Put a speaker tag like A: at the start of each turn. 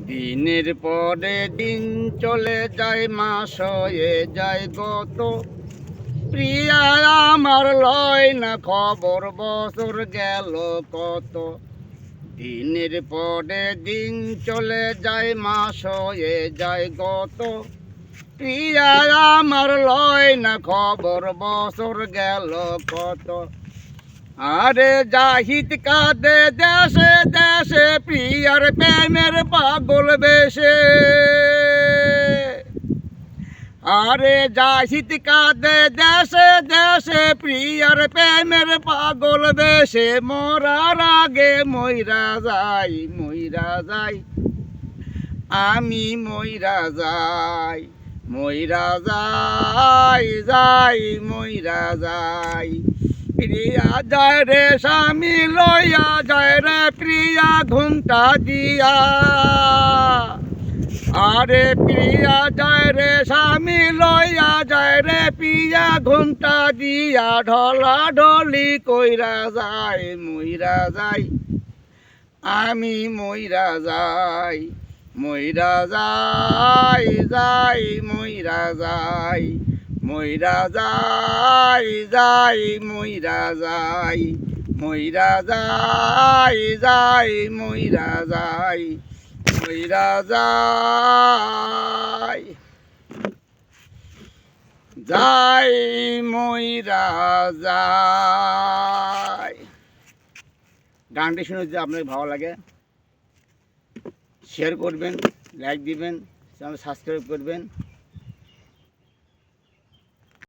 A: দিনের পরে দিন চলে যায়, মাস হয়ে যায় গত। প্রিয়া আমার লয় না খবর, বছর গেল কত। দিনের পরে দিন চলে যায়, মাস হয়ে যায় গত। প্রিয়া আমার লয় না খবর, বছর গেল কত। আরে জাহিদ কাঁদে দেশে দেশে, প্রিয়ার প্রেমের পাগল বেশে। আরে জাহিদ কাঁদে দেশে দেশে, প্রিয়ার প্রেমের পাগল বেশে। মরার আগে মইরা যাই, মইরা যাই, আমি মইরা যাই, মইরা যাই, যাই মইরা যাই। প্রিয়া যায় রে স্বামী লইয়া যায় রে, প্রিয়া ঘুমটা দিয়া। আরে প্রিয়া যায় রে স্বামী লইয়া যায় রে, প্রিয়া ঘুমটা দিয়া। ঢলা ঢলি কইরা যায়, মইরা যাই, আমি মইরা যাই, মইরা যাই, যাই মইরা যাই, মইরা যাই, যাই মইরা যাই, মইরা যাই, যাই মইরা যাই, মইরা যাই, যাই মইরা যাই। গানটি শুনে যদি আপনার ভালো লাগে, শেয়ার করবেন, লাইক দিবেন, চ্যানেল সাবস্ক্রাইব করবেন।